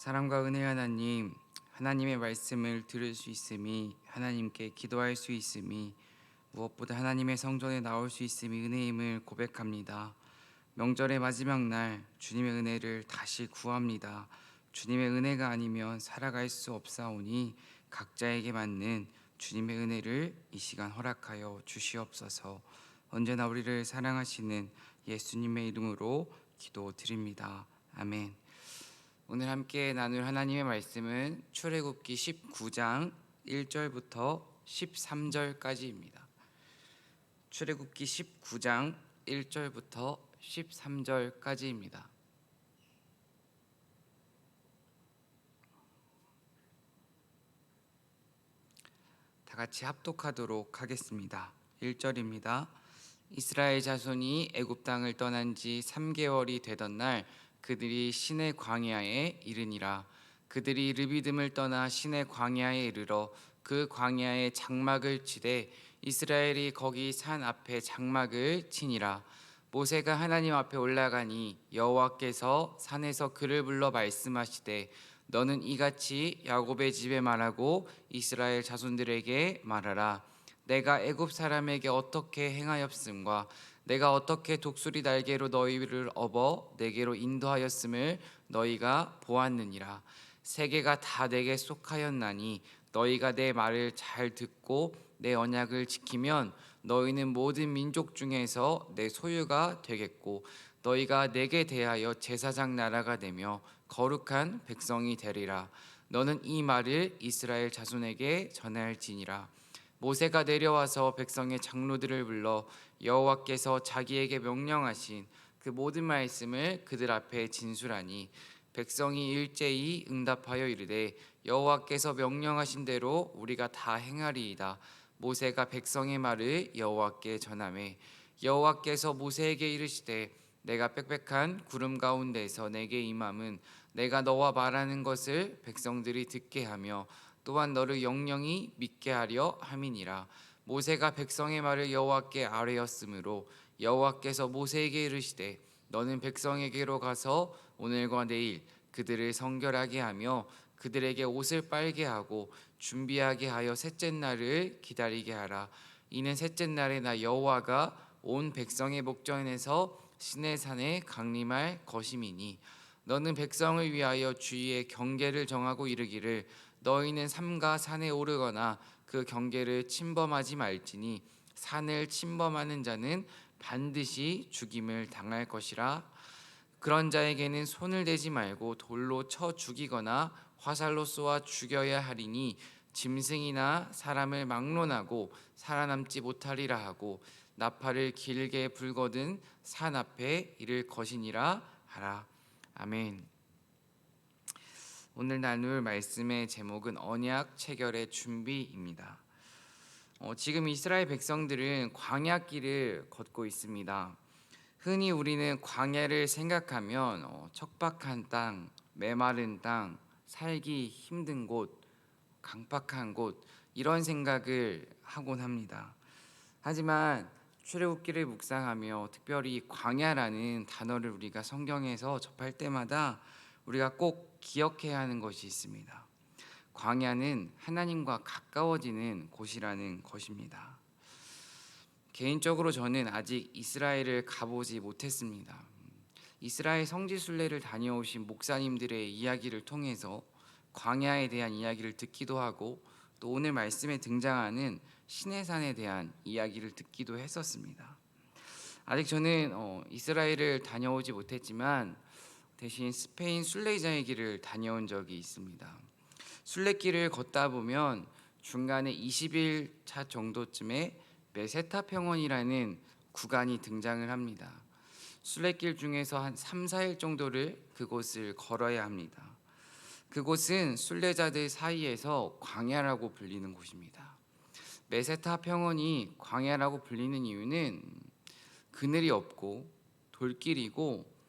사랑과 은혜의 하나님, 하나님의 말씀을 들을 수 있음이, 하나님께 기도할 수 있음이, 무엇보다 하나님의 성전에 나올 수 있음이 은혜임을 고백합니다. 명절의 마지막 날 주님의 은혜를 다시 구합니다. 주님의 은혜가 아니면 살아갈 수 없사오니 각자에게 맞는 주님의 은혜를 이 시간 허락하여 주시옵소서. 언제나 우리를 사랑하시는 예수님의 이름으로 기도드립니다. 아멘. 오늘 함께 나눌 하나님의 말씀은 출애굽기 19장 1절부터 13절까지입니다. 출애굽기 19장 1절부터 13절까지입니다. 다 같이 합독하도록 하겠습니다. 1절입니다. 이스라엘 자손이 애굽 땅을 떠난 지 3개월이 되던 날 그들이 시내 광야에 이르니라. 그들이 르비딤을 떠나 시내 광야에 이르러 그 광야에 장막을 치되 이스라엘이 거기 산 앞에 장막을 치니라. 모세가 하나님 앞에 올라가니 여호와께서 산에서 그를 불러 말씀하시되 너는 이같이 야곱의 집에 말하고 이스라엘 자손들에게 말하라. 내가 애굽 사람에게 어떻게 행하였음과 내가 어떻게 독수리 날개로 너희를 업어 내게로 인도하였음을 너희가 보았느니라. 세계가 다 내게 속하였나니 너희가 내 말을 잘 듣고 내 언약을 지키면 너희는 모든 민족 중에서 내 소유가 되겠고 너희가 내게 대하여 제사장 나라가 되며 거룩한 백성이 되리라. 너는 이 말을 이스라엘 자손에게 전할지니라. 모세가 내려와서 백성의 장로들을 불러 여호와께서 자기에게 명령하신 그 모든 말씀을 그들 앞에 진술하니 백성이 일제히 응답하여 이르되 여호와께서 명령하신 대로 우리가 다 행하리이다. 모세가 백성의 말을 여호와께 전하매 여호와께서 모세에게 이르시되 내가 빽빽한 구름 가운데서 내게 임함은 내가 너와 말하는 것을 백성들이 듣게 하며 또한 너를 영영히 믿게 하려 함이니라. 모세가 백성의 말을 여호와께 아뢰었으므로 여호와께서 모세에게 이르시되 너는 백성에게로 가서 오늘과 내일 그들을 성결하게 하며 그들에게 옷을 빨게 하고 준비하게 하여 셋째 날을 기다리게 하라. 이는 셋째 날에 나 여호와가 온 백성의 목전에서 시내산에 강림할 것임이니 너는 백성을 위하여 주위에 경계를 정하고 이르기를 너희는 삼가 산에 오르거나 그 경계를 침범하지 말지니 산을 침범하는 자는 반드시 죽임을 당할 것이라. 그런 자에게는 손을 대지 말고 돌로 쳐 죽이거나 화살로 쏘아 죽여야 하리니 짐승이나 사람을 막론하고 살아남지 못하리라 하고 나팔을 길게 불거든 산 앞에 이를 것이니라 하라. 아멘. 오늘 나눌 말씀의 제목은 언약 체결의 준비입니다. 지금 이스라엘 백성들은 광야길을 걷고 있습니다. 흔히 우리는 광야를 생각하면 척박한 땅, 메마른 땅, 살기 힘든 곳, 강박한 곳 이런 생각을 하곤 합니다. 하지만 출애굽기를 묵상하며 특별히 광야라는 단어를 우리가 성경에서 접할 때마다 우리가 꼭 기억해야 하는 것이 있습니다. 광야는 하나님과 가까워지는 곳이라는 것입니다. 개인적으로 저는 아직 이스라엘을 가보지 못했습니다. 이스라엘 성지순례를 다녀오신 목사님들의 이야기를 통해서 광야에 대한 이야기를 듣기도 하고 또 오늘 말씀에 등장하는 시내산에 대한 이야기를 듣기도 했었습니다. 아직 저는 이스라엘을 다녀오지 못했지만 대신 스페인 순례자의 길을 다녀온 적이 있습니다. 순례길을 걷다 보면 중간에 20일 차 정도쯤에 메세타 평원이라는 구간이 등장을 합니다. 순례길 중에서 한 3, 4일 정도를 그곳을 걸어야 합니다. 그곳은 순례자들 사이에서 광야라고 불리는 곳입니다. 메세타 평원이 광야라고 불리는 이유는 그늘이 없고 돌길이고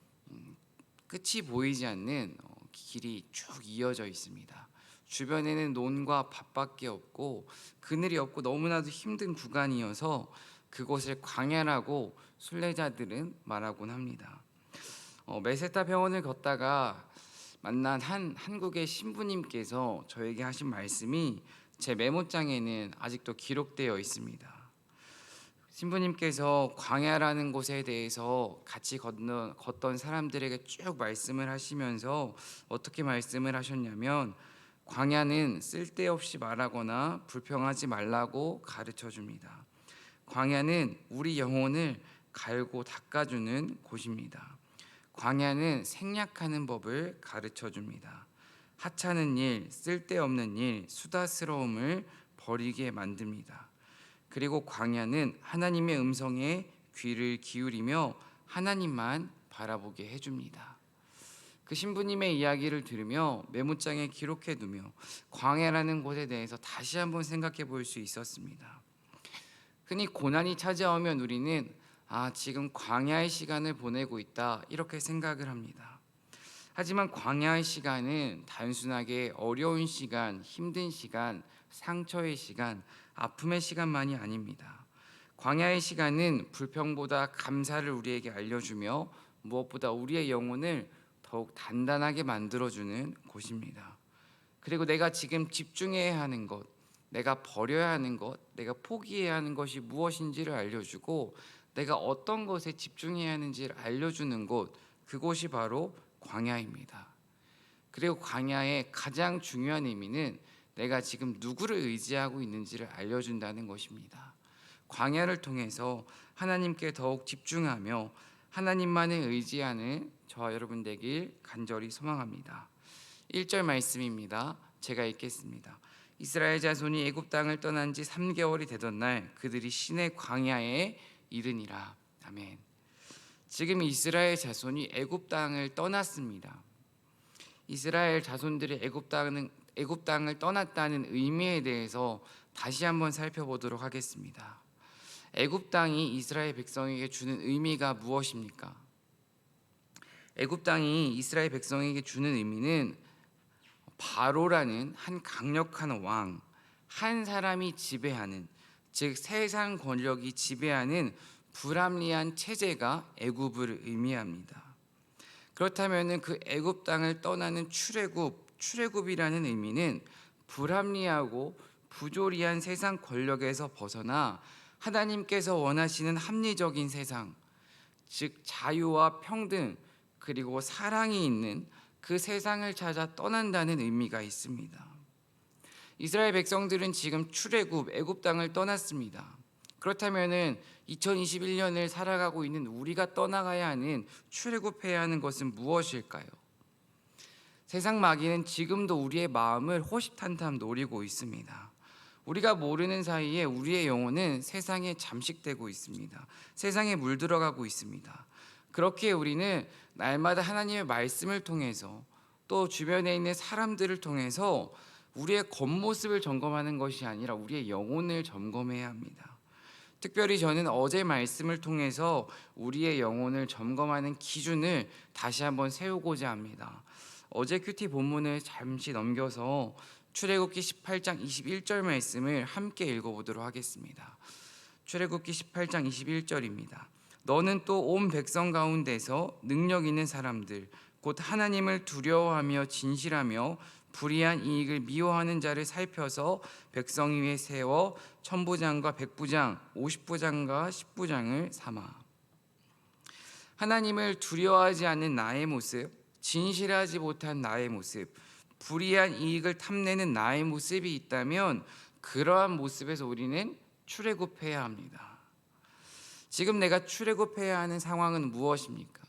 끝이 보이지 않는 길이 쭉 이어져 있습니다. 주변에는 논과 밭밖에 없고 그늘이 없고 너무나도 힘든 구간이어서 그곳을 광야라고 순례자들은 말하곤 합니다. 메세타 평원을 걷다가 만난 한 한국의 신부님께서 저에게 하신 말씀이 제 메모장에는 아직도 기록되어 있습니다. 신부님께서 광야라는 곳에 대해서 같이 걷던 사람들에게 쭉 말씀을 하시면서 어떻게 말씀을 하셨냐면, 광야는 쓸데없이 말하거나 불평하지 말라고 가르쳐 줍니다. 광야는 우리 영혼을 갈고 닦아주는 곳입니다. 광야는 생략하는 법을 가르쳐 줍니다. 하찮은 일, 쓸데없는 일, 수다스러움을 버리게 만듭니다. 그리고 광야는 하나님의 음성에 귀를 기울이며 하나님만 바라보게 해줍니다. 그 신부님의 이야기를 들으며 메모장에 기록해 두며 광야라는 곳에 대해서 다시 한번 생각해 볼 수 있었습니다. 흔히 고난이 찾아오면 우리는 지금 광야의 시간을 보내고 있다, 이렇게 생각을 합니다. 하지만 광야의 시간은 단순하게 어려운 시간, 힘든 시간, 상처의 시간, 아픔의 시간만이 아닙니다. 광야의 시간은 불평보다 감사를 우리에게 알려주며 무엇보다 우리의 영혼을 더욱 단단하게 만들어주는 곳입니다. 그리고 내가 지금 집중해야 하는 것, 내가 버려야 하는 것, 내가 포기해야 하는 것이 무엇인지를 알려주고 내가 어떤 것에 집중해야 하는지를 알려주는 곳, 그곳이 바로 광야입니다. 그리고 광야의 가장 중요한 의미는 내가 지금 누구를 의지하고 있는지를 알려준다는 것입니다. 광야를 통해서 하나님께 더욱 집중하며 하나님만을 의지하는 저와 여러분 되길 간절히 소망합니다. 1절 말씀입니다. 제가 읽겠습니다. 이스라엘 자손이 애굽 땅을 떠난 지 3개월이 되던 날 그들이 시내 광야에 이르니라. 아멘. 지금 이스라엘 자손이 애굽 땅을 떠났습니다. 이스라엘 자손들이 애굽 땅을 떠났다는 의미에 대해서 다시 한번 살펴보도록 하겠습니다. 애굽 땅이 이스라엘 백성에게 주는 의미가 무엇입니까? 애굽 땅이 이스라엘 백성에게 주는 의미는 바로라는 한 강력한 왕, 한 사람이 지배하는, 즉 세상 권력이 지배하는 불합리한 체제가 애굽을 의미합니다. 그렇다면 그 애굽 땅을 떠나는 출애굽이라는 의미는 불합리하고 부조리한 세상 권력에서 벗어나 하나님께서 원하시는 합리적인 세상, 즉 자유와 평등 그리고 사랑이 있는 그 세상을 찾아 떠난다는 의미가 있습니다. 이스라엘 백성들은 지금 애굽 땅을 떠났습니다. 그렇다면 2021년을 살아가고 있는 우리가 떠나가야 하는, 출애굽해야 하는 것은 무엇일까요? 세상 마귀는 지금도 우리의 마음을 호시탐탐 노리고 있습니다. 우리가 모르는 사이에 우리의 영혼은 세상에 잠식되고 있습니다. 세상에 물들어가고 있습니다. 그렇기에 우리는 날마다 하나님의 말씀을 통해서 또 주변에 있는 사람들을 통해서 우리의 겉모습을 점검하는 것이 아니라 우리의 영혼을 점검해야 합니다. 특별히 저는 어제 말씀을 통해서 우리의 영혼을 점검하는 기준을 다시 한번 세우고자 합니다. 어제 큐티 본문을 잠시 넘겨서 출애굽기 18장 21절 말씀을 함께 읽어보도록 하겠습니다. 출애굽기 18장 21절입니다. 너는 또 온 백성 가운데서 능력 있는 사람들 곧 하나님을 두려워하며 진실하며 불의한 이익을 미워하는 자를 살펴서 백성 위에 세워 천부장과 백부장, 50부장과 10부장을 삼아. 하나님을 두려워하지 않는 나의 모습, 진실하지 못한 나의 모습, 불의한 이익을 탐내는 나의 모습이 있다면 그러한 모습에서 우리는 출애굽해야 합니다. 지금 내가 출애굽해야 하는 상황은 무엇입니까?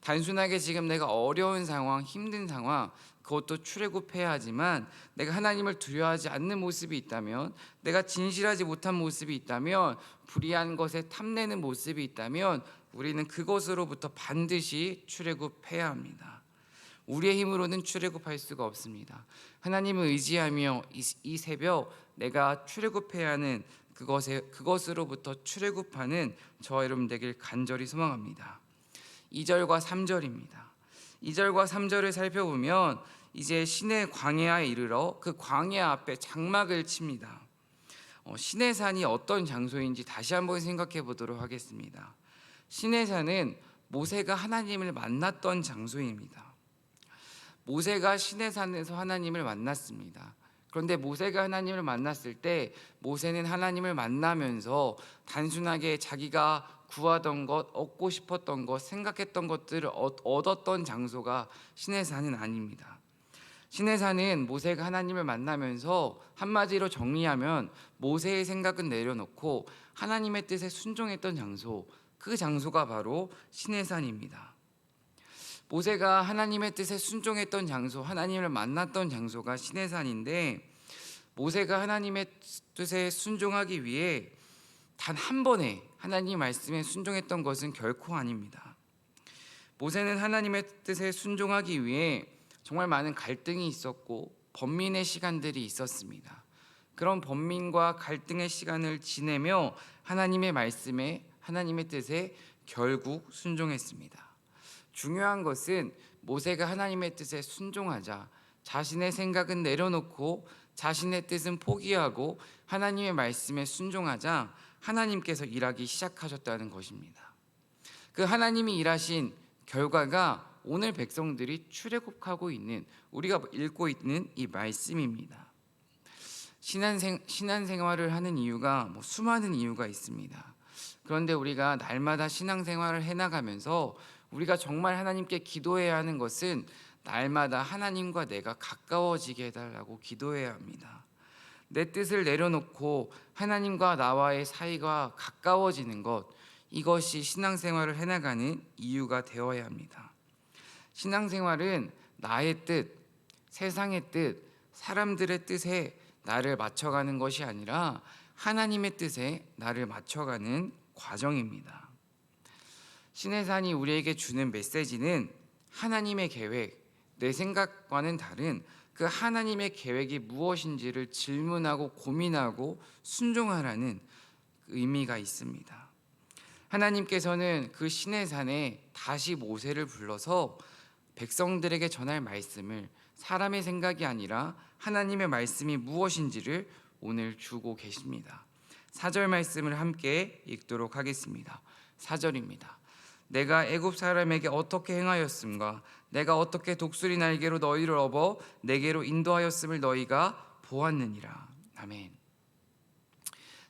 단순하게 지금 내가 어려운 상황, 힘든 상황, 그것도 출애굽해야 하지만 내가 하나님을 두려워하지 않는 모습이 있다면, 내가 진실하지 못한 모습이 있다면, 불의한 것에 탐내는 모습이 있다면 우리는 그것으로부터 반드시 출애굽해야 합니다. 우리의 힘으로는 출애굽할 수가 없습니다. 하나님을 의지하며 이 새벽 내가 출애굽해야 하는 그것으로부터 출애굽하는 저와 여러분 되길 간절히 소망합니다. 2절과 3절입니다. 2절과 3절을 살펴보면 이제 시내 광야에 이르러 그 광야 앞에 장막을 칩니다. 시내산이 어떤 장소인지 다시 한번 생각해 보도록 하겠습니다. 시내산은 모세가 하나님을 만났던 장소입니다. 모세가 시내산에서 하나님을 만났습니다. 그런데 모세가 하나님을 만났을 때 모세는 하나님을 만나면서 단순하게 자기가 구하던 것, 얻고 싶었던 것, 생각했던 것들을 얻었던 장소가 시내산은 아닙니다. 시내산은 모세가 하나님을 만나면서 한마디로 정리하면 모세의 생각은 내려놓고 하나님의 뜻에 순종했던 장소, 그 장소가 바로 시내산입니다. 모세가 하나님의 뜻에 순종했던 장소, 하나님을 만났던 장소가 시내산인데, 모세가 하나님의 뜻에 순종하기 위해 단 한 번에 하나님 말씀에 순종했던 것은 결코 아닙니다. 모세는 하나님의 뜻에 순종하기 위해 정말 많은 갈등이 있었고 번민의 시간들이 있었습니다. 그런 번민과 갈등의 시간을 지내며 하나님의 말씀에, 하나님의 뜻에 결국 순종했습니다. 중요한 것은 모세가 하나님의 뜻에 순종하자 자신의 생각은 내려놓고 자신의 뜻은 포기하고 하나님의 말씀에 순종하자 하나님께서 일하기 시작하셨다는 것입니다. 그 하나님이 일하신 결과가 오늘 백성들이 출애굽하고 있는, 우리가 읽고 있는 이 말씀입니다. 신앙생활을 하는 이유가 수많은 이유가 있습니다. 그런데 우리가 날마다 신앙생활을 해나가면서 우리가 정말 하나님께 기도해야 하는 것은 날마다 하나님과 내가 가까워지게 해달라고 기도해야 합니다. 내 뜻을 내려놓고 하나님과 나와의 사이가 가까워지는 것, 이것이 신앙생활을 해나가는 이유가 되어야 합니다. 신앙생활은 나의 뜻, 세상의 뜻, 사람들의 뜻에 나를 맞춰가는 것이 아니라 하나님의 뜻에 나를 맞춰가는 과정입니다. 시내산이 우리에게 주는 메시지는 하나님의 계획, 내 생각과는 다른 그 하나님의 계획이 무엇인지를 질문하고 고민하고 순종하라는 의미가 있습니다. 하나님께서는 그 시내산에 다시 모세를 불러서 백성들에게 전할 말씀을 사람의 생각이 아니라 하나님의 말씀이 무엇인지를 오늘 주고 계십니다. 4절 말씀을 함께 읽도록 하겠습니다. 4절입니다. 내가 애굽 사람에게 어떻게 행하였음과 내가 어떻게 독수리 날개로 너희를 업어 내게로 인도하였음을 너희가 보았느니라. 아멘.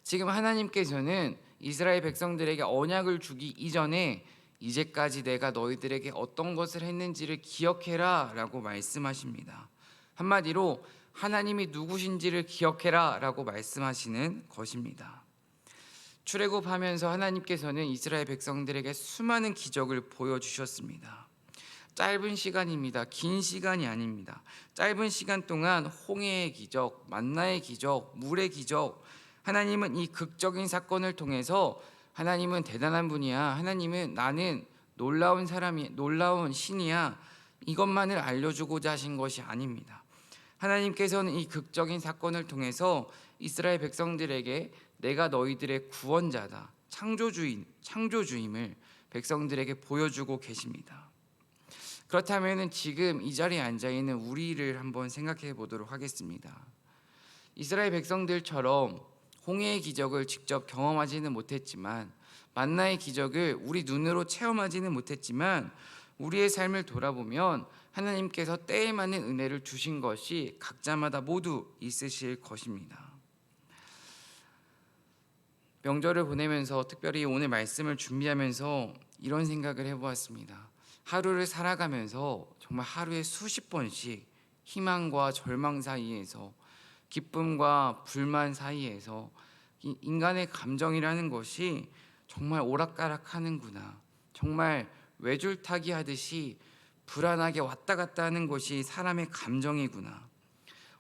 지금 하나님께서는 이스라엘 백성들에게 언약을 주기 이전에 이제까지 내가 너희들에게 어떤 것을 했는지를 기억해라 라고 말씀하십니다. 한마디로 하나님이 누구신지를 기억해라 라고 말씀하시는 것입니다. 출애굽하면서 하나님께서는 이스라엘 백성들에게 수많은 기적을 보여주셨습니다. 짧은 시간입니다. 긴 시간이 아닙니다. 짧은 시간 동안 홍해의 기적, 만나의 기적, 물의 기적, 하나님은 이 극적인 사건을 통해서 하나님은 대단한 분이야, 하나님은 나는 놀라운 사람이, 놀라운 신이야, 이것만을 알려주고자 하신 것이 아닙니다. 하나님께서는 이 극적인 사건을 통해서 이스라엘 백성들에게 내가 너희들의 구원자다, 창조주임을 백성들에게 보여주고 계십니다. 그렇다면 지금 이 자리에 앉아있는 우리를 한번 생각해 보도록 하겠습니다. 이스라엘 백성들처럼 홍해의 기적을 직접 경험하지는 못했지만, 만나의 기적을 우리 눈으로 체험하지는 못했지만, 우리의 삶을 돌아보면 하나님께서 때에 맞는 은혜를 주신 것이 각자마다 모두 있으실 것입니다. 명절을 보내면서, 특별히 오늘 말씀을 준비하면서 이런 생각을 해보았습니다. 하루를 살아가면서 정말 하루에 수십 번씩 희망과 절망 사이에서, 기쁨과 불만 사이에서 인간의 감정이라는 것이 정말 오락가락하는구나, 정말 외줄타기 하듯이 불안하게 왔다 갔다 하는 것이 사람의 감정이구나.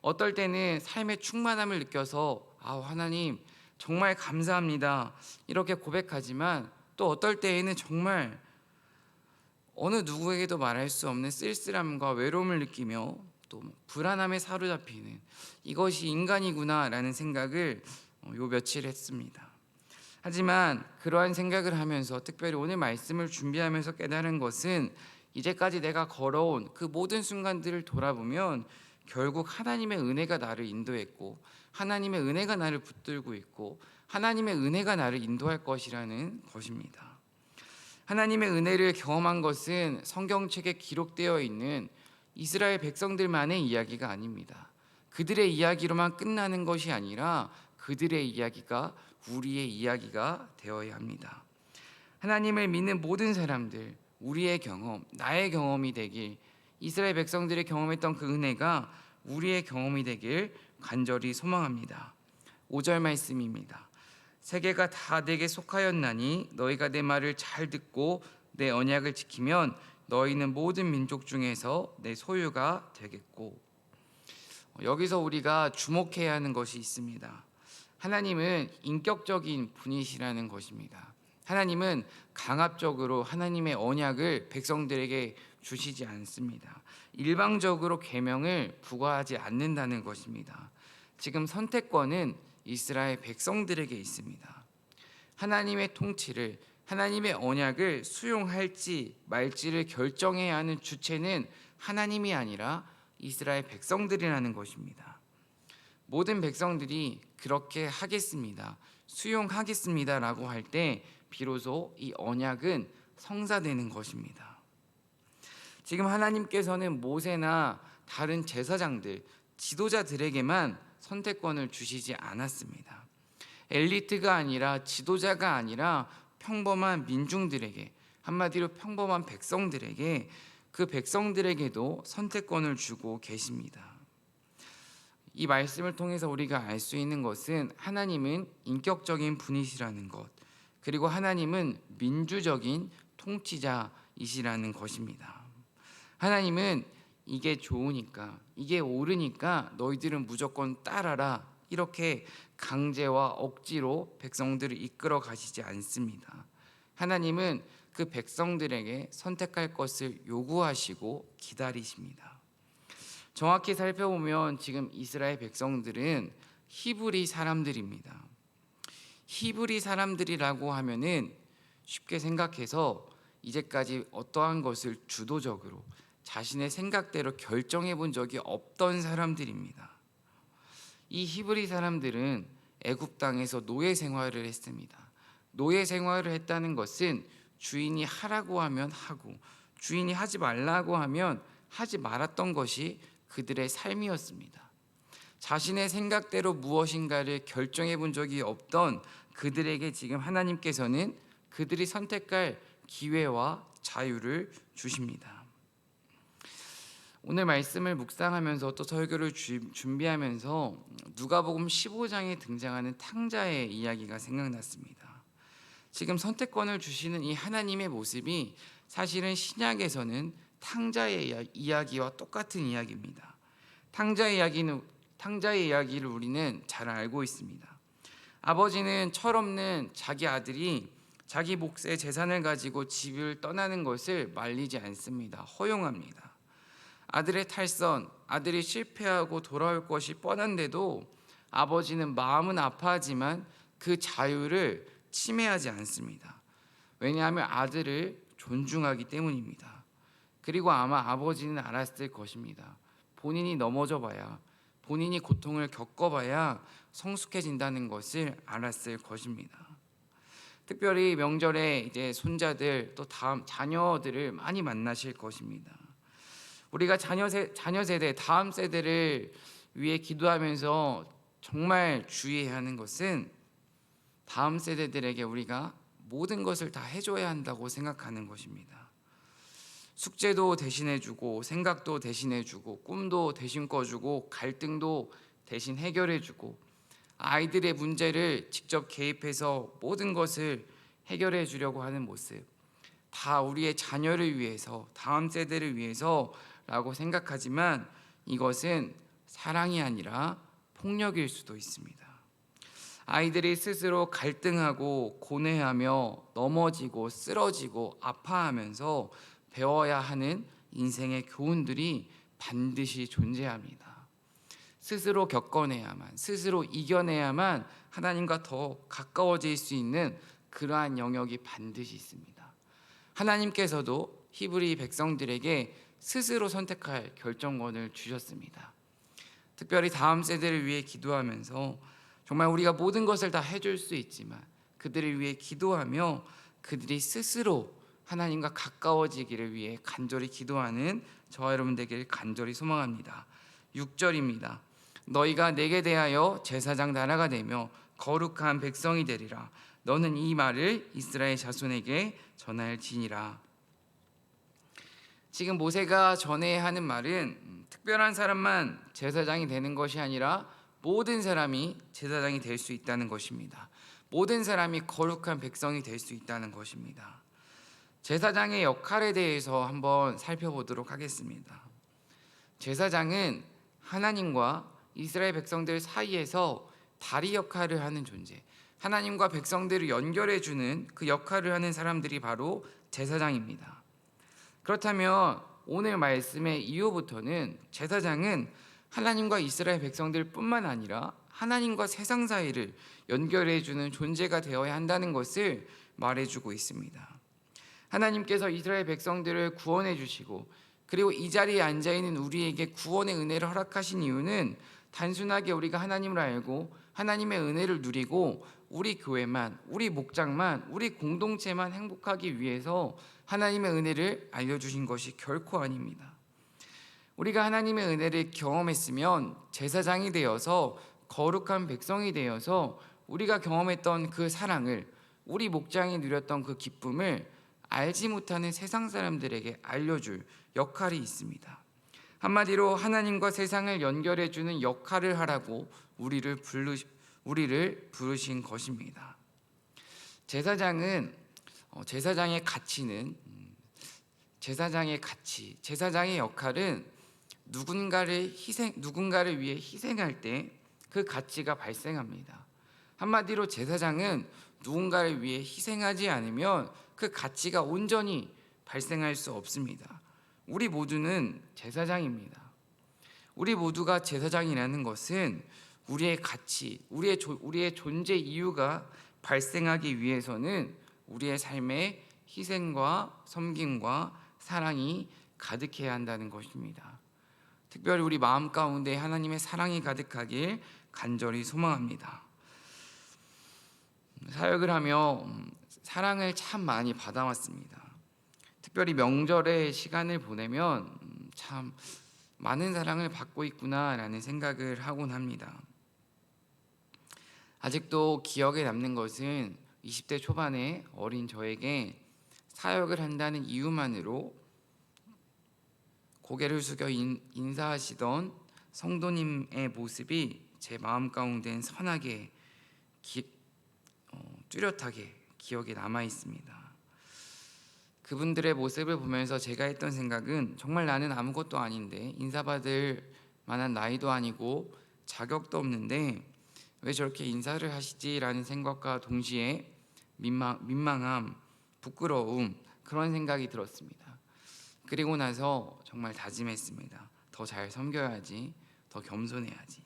어떨 때는 삶의 충만함을 느껴서 하나님 정말 감사합니다 이렇게 고백하지만, 또 어떨 때에는 정말 어느 누구에게도 말할 수 없는 쓸쓸함과 외로움을 느끼며 또 불안함에 사로잡히는, 이것이 인간이구나라는 생각을 요 며칠 했습니다. 하지만 그러한 생각을 하면서, 특별히 오늘 말씀을 준비하면서 깨달은 것은, 이제까지 내가 걸어온 그 모든 순간들을 돌아보면 결국 하나님의 은혜가 나를 인도했고, 하나님의 은혜가 나를 붙들고 있고, 하나님의 은혜가 나를 인도할 것이라는 것입니다. 하나님의 은혜를 경험한 것은 성경책에 기록되어 있는 이스라엘 백성들만의 이야기가 아닙니다. 그들의 이야기로만 끝나는 것이 아니라 그들의 이야기가 우리의 이야기가 되어야 합니다. 하나님을 믿는 모든 사람들, 우리의 경험, 나의 경험이 되길, 이스라엘 백성들이 경험했던 그 은혜가 우리의 경험이 되길 간절히 소망합니다. 5절 말씀입니다. 세계가 다 내게 속하였나니 너희가 내 말을 잘 듣고 내 언약을 지키면 너희는 모든 민족 중에서 내 소유가 되겠고. 여기서 우리가 주목해야 하는 것이 있습니다. 하나님은 인격적인 분이시라는 것입니다. 하나님은 강압적으로 하나님의 언약을 백성들에게 주시지 않습니다. 일방적으로 계명을 부과하지 않는다는 것입니다. 지금 선택권은 이스라엘 백성들에게 있습니다. 하나님의 통치를, 하나님의 언약을 수용할지 말지를 결정해야 하는 주체는 하나님이 아니라 이스라엘 백성들이라는 것입니다. 모든 백성들이 그렇게 하겠습니다, 수용하겠습니다라고 할 때 비로소 이 언약은 성사되는 것입니다. 지금 하나님께서는 모세나 다른 제사장들, 지도자들에게만 선택권을 주시지 않았습니다. 엘리트가 아니라, 지도자가 아니라 평범한 민중들에게, 한마디로 평범한 백성들에게, 그 백성들에게도 선택권을 주고 계십니다. 이 말씀을 통해서 우리가 알 수 있는 것은 하나님은 인격적인 분이시라는 것, 그리고 하나님은 민주적인 통치자이시라는 것입니다. 하나님은 이게 좋으니까, 이게 옳으니까 너희들은 무조건 따라라, 이렇게 강제와 억지로 백성들을 이끌어 가시지 않습니다. 하나님은 그 백성들에게 선택할 것을 요구하시고 기다리십니다. 정확히 살펴보면 지금 이스라엘 백성들은 히브리 사람들입니다. 히브리 사람들이라고 하면은 쉽게 생각해서 이제까지 어떠한 것을 주도적으로 자신의 생각대로 결정해 본 적이 없던 사람들입니다. 이 히브리 사람들은 애굽 땅에서 노예 생활을 했습니다. 노예 생활을 했다는 것은 주인이 하라고 하면 하고, 주인이 하지 말라고 하면 하지 말았던 것이 그들의 삶이었습니다. 자신의 생각대로 무엇인가를 결정해 본 적이 없던 그들에게 지금 하나님께서는 그들이 선택할 기회와 자유를 주십니다. 오늘 말씀을 묵상하면서 또 설교를 준비하면서 누가복음 15장에 등장하는 탕자의 이야기가 생각났습니다. 지금 선택권을 주시는 이 하나님의 모습이 사실은 신약에서는 탕자의 이야기와 똑같은 이야기입니다. 탕자의 이야기를 우리는 잘 알고 있습니다. 아버지는 철없는 자기 아들이 자기 몫의 재산을 가지고 집을 떠나는 것을 말리지 않습니다. 허용합니다. 아들의 탈선, 아들이 실패하고 돌아올 것이 뻔한데도 아버지는 마음은 아파하지만 그 자유를 침해하지 않습니다. 왜냐하면 아들을 존중하기 때문입니다. 그리고 아마 아버지는 알았을 것입니다. 본인이 넘어져 봐야, 본인이 고통을 겪어봐야 성숙해진다는 것을 알았을 것입니다. 특별히 명절에 이제 손자들 또 다음 자녀들을 많이 만나실 것입니다. 우리가 자녀 세대, 다음 세대를 위해 기도하면서 정말 주의해야 하는 것은 다음 세대들에게 우리가 모든 것을 다 해줘야 한다고 생각하는 것입니다. 숙제도 대신해주고, 생각도 대신해주고, 꿈도 대신 꿔주고, 갈등도 대신 해결해주고, 아이들의 문제를 직접 개입해서 모든 것을 해결해 주려고 하는 모습, 다 우리의 자녀를 위해서, 다음 세대를 위해서라고 생각하지만 이것은 사랑이 아니라 폭력일 수도 있습니다. 아이들이 스스로 갈등하고 고뇌하며 넘어지고 쓰러지고 아파하면서 배워야 하는 인생의 교훈들이 반드시 존재합니다. 스스로 겪어내야만, 스스로 이겨내야만 하나님과 더 가까워질 수 있는 그러한 영역이 반드시 있습니다. 하나님께서도 히브리 백성들에게 스스로 선택할 결정권을 주셨습니다. 특별히 다음 세대를 위해 기도하면서 정말 우리가 모든 것을 다 해줄 수 있지만 그들을 위해 기도하며 그들이 스스로 하나님과 가까워지기를 위해 간절히 기도하는 저와 여러분 되길 간절히 소망합니다. 6절입니다. 너희가 내게 대하여 제사장 나라가 되며 거룩한 백성이 되리라. 너는 이 말을 이스라엘 자손에게 전할지니라. 지금 모세가 전해야 하는 말은 특별한 사람만 제사장이 되는 것이 아니라 모든 사람이 제사장이 될 수 있다는 것입니다. 모든 사람이 거룩한 백성이 될 수 있다는 것입니다. 제사장의 역할에 대해서 한번 살펴보도록 하겠습니다. 제사장은 하나님과 이스라엘 백성들 사이에서 다리 역할을 하는 존재, 하나님과 백성들을 연결해주는 그 역할을 하는 사람들이 바로 제사장입니다. 그렇다면 오늘 말씀의 이후부터는 제사장은 하나님과 이스라엘 백성들뿐만 아니라 하나님과 세상 사이를 연결해주는 존재가 되어야 한다는 것을 말해주고 있습니다. 하나님께서 이스라엘 백성들을 구원해 주시고 그리고 이 자리에 앉아있는 우리에게 구원의 은혜를 허락하신 이유는 단순하게 우리가 하나님을 알고 하나님의 은혜를 누리고 우리 교회만, 우리 목장만, 우리 공동체만 행복하기 위해서 하나님의 은혜를 알려주신 것이 결코 아닙니다. 우리가 하나님의 은혜를 경험했으면 제사장이 되어서 거룩한 백성이 되어서 우리가 경험했던 그 사랑을, 우리 목장이 누렸던 그 기쁨을 알지 못하는 세상 사람들에게 알려줄 역할이 있습니다. 한마디로 하나님과 세상을 연결해주는 역할을 하라고 우리를 부르신 것입니다. 제사장의 역할은 누군가를 위해 희생할 때 그 가치가 발생합니다. 한마디로 제사장은 누군가를 위해 희생하지 않으면 그 가치가 온전히 발생할 수 없습니다. 우리 모두는 제사장입니다. 우리 모두가 제사장이라는 것은 우리의 가치, 우리의 존재 이유가 발생하기 위해서는 우리의 삶에 희생과 섬김과 사랑이 가득해야 한다는 것입니다. 특별히 우리 마음 가운데 하나님의 사랑이 가득하길 간절히 소망합니다. 사역을 하며 사랑을 참 많이 받아왔습니다. 특별히 명절에 시간을 보내면 참 많은 사랑을 받고 있구나라는 생각을 하곤 합니다. 아직도 기억에 남는 것은 20대 초반의 어린 저에게 사역을 한다는 이유만으로 고개를 숙여 인사하시던 성도님의 모습이 제 마음 가운데는 선하게 뚜렷하게 기억에 남아 있습니다. 그분들의 모습을 보면서 제가 했던 생각은 정말 나는 아무것도 아닌데 인사받을 만한 나이도 아니고 자격도 없는데 왜 저렇게 인사를 하시지라는 생각과 동시에 민망함, 부끄러움 그런 생각이 들었습니다. 그리고 나서 정말 다짐했습니다. 더 잘 섬겨야지, 더 겸손해야지.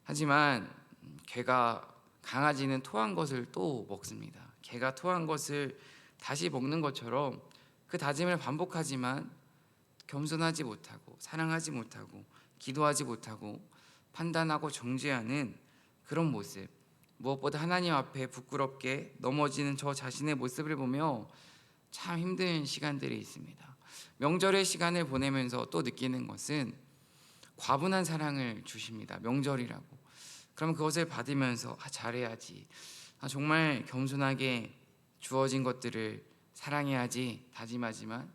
하지만 강아지는 토한 것을 또 먹습니다. 개가 토한 것을 다시 먹는 것처럼 그 다짐을 반복하지만 겸손하지 못하고 사랑하지 못하고 기도하지 못하고 판단하고 정죄하는 그런 모습, 무엇보다 하나님 앞에 부끄럽게 넘어지는 저 자신의 모습을 보며 참 힘든 시간들이 있습니다. 명절의 시간을 보내면서 또 느끼는 것은 과분한 사랑을 주십니다. 명절이라고. 그럼 그것을 받으면서 잘해야지, 정말 겸손하게 주어진 것들을 사랑해야지 다짐하지만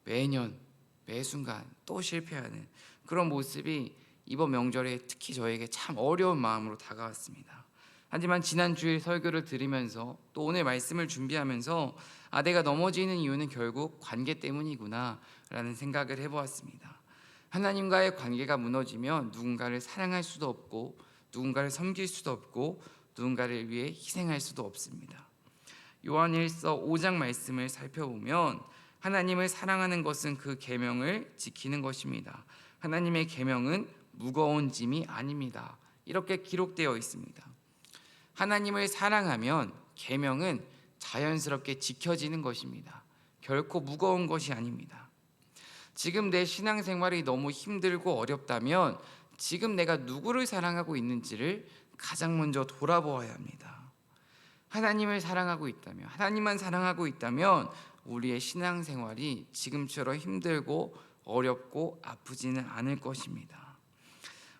매년 매순간 또 실패하는 그런 모습이 이번 명절에 특히 저에게 참 어려운 마음으로 다가왔습니다. 하지만 지난 주일 설교를 들으면서 또 오늘 말씀을 준비하면서 내가 넘어지는 이유는 결국 관계 때문이구나 라는 생각을 해보았습니다. 하나님과의 관계가 무너지면 누군가를 사랑할 수도 없고 누군가를 섬길 수도 없고 누군가를 위해 희생할 수도 없습니다. 요한일서 5장 말씀을 살펴보면 하나님을 사랑하는 것은 그 계명을 지키는 것입니다. 하나님의 계명은 무거운 짐이 아닙니다. 이렇게 기록되어 있습니다. 하나님을 사랑하면 계명은 자연스럽게 지켜지는 것입니다. 결코 무거운 것이 아닙니다. 지금 내 신앙생활이 너무 힘들고 어렵다면 지금 내가 누구를 사랑하고 있는지를 가장 먼저 돌아보아야 합니다. 하나님을 사랑하고 있다면, 하나님만 사랑하고 있다면 우리의 신앙생활이 지금처럼 힘들고 어렵고 아프지는 않을 것입니다.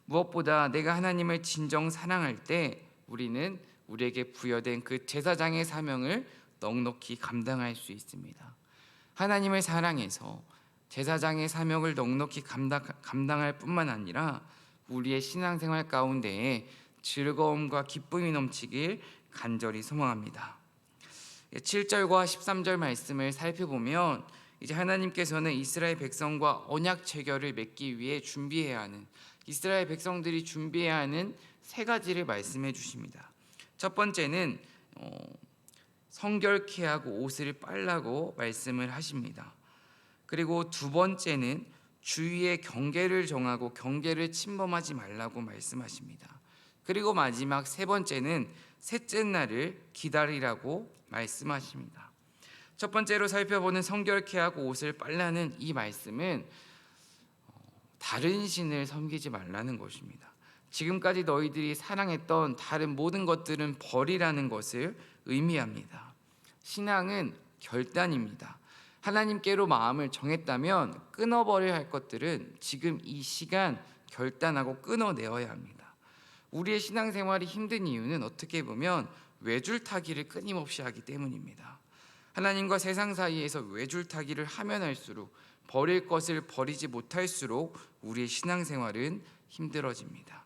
무엇보다 내가 하나님을 진정 사랑할 때 우리는 우리에게 부여된 그 제사장의 사명을 넉넉히 감당할 수 있습니다. 하나님을 사랑해서 제사장의 사명을 넉넉히 감당할 뿐만 아니라 우리의 신앙생활 가운데에 즐거움과 기쁨이 넘치길 간절히 소망합니다. 7절과 13절 말씀을 살펴보면 이제 하나님께서는 이스라엘 백성과 언약 체결을 맺기 위해 준비해야 하는, 이스라엘 백성들이 준비해야 하는 세 가지를 말씀해 주십니다. 첫 번째는 성결케 하고 옷을 빨라고 말씀을 하십니다. 그리고 두 번째는 주위의 경계를 정하고 경계를 침범하지 말라고 말씀하십니다. 그리고 마지막 세 번째는 셋째 날을 기다리라고 말씀하십니다. 첫 번째로 살펴보는 성결케 하고 옷을 빨라는 이 말씀은 다른 신을 섬기지 말라는 것입니다. 지금까지 너희들이 사랑했던 다른 모든 것들은 버리라는 것을 의미합니다. 신앙은 결단입니다. 하나님께로 마음을 정했다면 끊어버려야 할 것들은 지금 이 시간 결단하고 끊어내어야 합니다. 우리의 신앙생활이 힘든 이유는 어떻게 보면 외줄타기를 끊임없이 하기 때문입니다. 하나님과 세상 사이에서 외줄타기를 하면 할수록, 버릴 것을 버리지 못할수록 우리의 신앙생활은 힘들어집니다.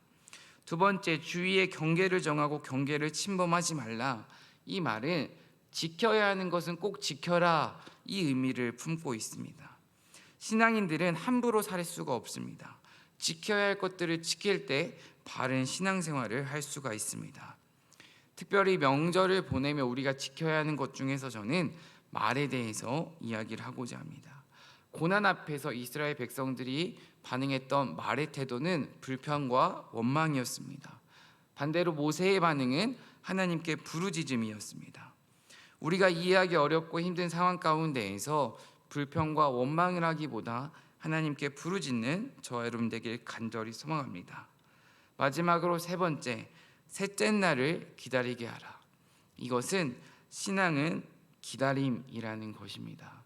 두 번째, 주위의 경계를 정하고 경계를 침범하지 말라. 이 말은 지켜야 하는 것은 꼭 지켜라, 이 의미를 품고 있습니다. 신앙인들은 함부로 살 수가 없습니다. 지켜야 할 것들을 지킬 때 바른 신앙생활을 할 수가 있습니다. 특별히 명절을 보내며 우리가 지켜야 하는 것 중에서 저는 말에 대해서 이야기를 하고자 합니다. 고난 앞에서 이스라엘 백성들이 반응했던 말의 태도는 불평과 원망이었습니다. 반대로 모세의 반응은 하나님께 부르짖음이었습니다. 우리가 이해하기 어렵고 힘든 상황 가운데에서 불평과 원망을 하기보다 하나님께 부르짖는 저와 여러분 되길 간절히 소망합니다. 마지막으로 세 번째, 셋째 날을 기다리게 하라. 이것은 신앙은 기다림이라는 것입니다.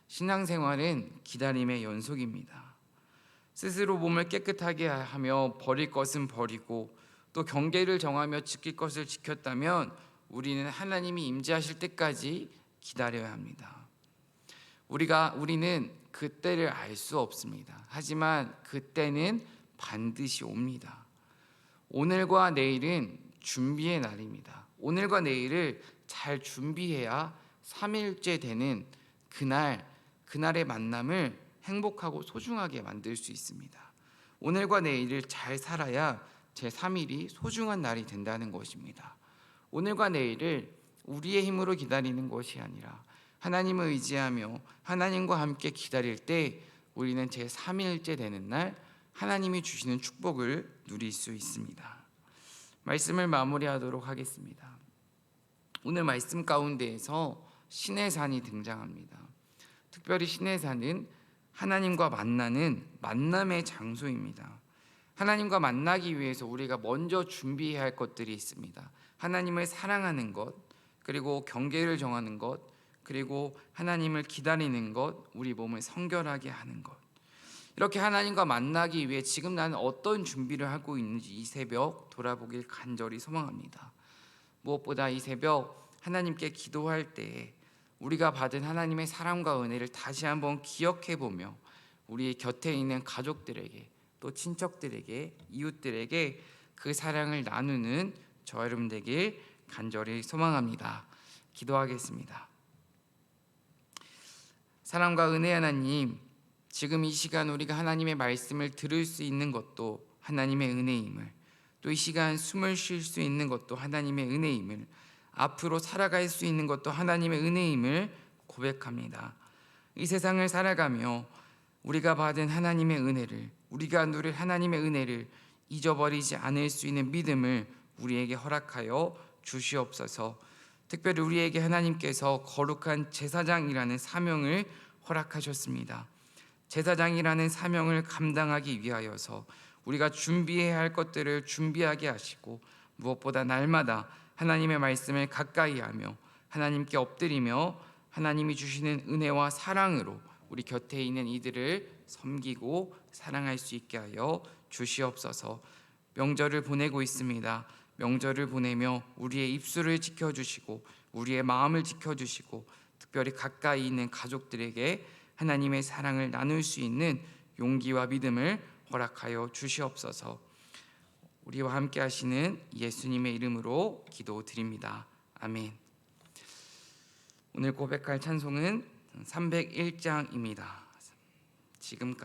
신앙생활은 기다림의 연속입니다. 스스로 몸을 깨끗하게 하며 버릴 것은 버리고 또 경계를 정하며 지킬 것을 지켰다면 우리는 하나님이 임재하실 때까지 기다려야 합니다. 우리는 그때를 알 수 없습니다. 하지만 그때는 반드시 옵니다. 오늘과 내일은 준비의 날입니다. 오늘과 내일을 잘 준비해야 3일째 되는 그날의 만남을 행복하고 소중하게 만들 수 있습니다. 오늘과 내일을 잘 살아야 제3일이 소중한 날이 된다는 것입니다. 오늘과 내일을 우리의 힘으로 기다리는 것이 아니라 하나님을 의지하며 하나님과 함께 기다릴 때 우리는 제3일째 되는 날 하나님이 주시는 축복을 누릴 수 있습니다. 말씀을 마무리하도록 하겠습니다. 오늘 말씀 가운데에서 신의 산이 등장합니다. 특별히 신의 산은 하나님과 만나는 만남의 장소입니다. 하나님과 만나기 위해서 우리가 먼저 준비해야 할 것들이 있습니다. 하나님을 사랑하는 것, 그리고 경계를 정하는 것, 그리고 하나님을 기다리는 것, 우리 몸을 성결하게 하는 것. 이렇게 하나님과 만나기 위해 지금 나는 어떤 준비를 하고 있는지 이 새벽 돌아보길 간절히 소망합니다. 무엇보다 이 새벽 하나님께 기도할 때 우리가 받은 하나님의 사랑과 은혜를 다시 한번 기억해보며 우리 곁에 있는 가족들에게 또 친척들에게 이웃들에게 그 사랑을 나누는 저와 여러분 되길 간절히 소망합니다. 기도하겠습니다. 사랑과 은혜 하나님, 지금 이 시간 우리가 하나님의 말씀을 들을 수 있는 것도 하나님의 은혜임을, 또 이 시간 숨을 쉴 수 있는 것도 하나님의 은혜임을, 앞으로 살아갈 수 있는 것도 하나님의 은혜임을 고백합니다. 이 세상을 살아가며 우리가 받은 하나님의 은혜를, 우리가 누릴 하나님의 은혜를 잊어버리지 않을 수 있는 믿음을 우리에게 허락하여 주시옵소서. 특별히 우리에게 하나님께서 거룩한 제사장이라는 사명을 허락하셨습니다. 제사장이라는 사명을 감당하기 위하여서 우리가 준비해야 할 것들을 준비하게 하시고, 무엇보다 날마다 하나님의 말씀을 가까이 하며 하나님께 엎드리며 하나님이 주시는 은혜와 사랑으로 우리 곁에 있는 이들을 섬기고 사랑할 수 있게 하여 주시옵소서. 명절을 보내고 있습니다. 명절을 보내며 우리의 입술을 지켜주시고 우리의 마음을 지켜주시고 특별히 가까이 있는 가족들에게 하나님의 사랑을 나눌 수 있는 용기와 믿음을 허락하여 주시옵소서. 우리와 함께 하시는 예수님의 이름으로 기도드립니다. 아멘. 오늘 고백할 찬송은 301장입니다. 지금까지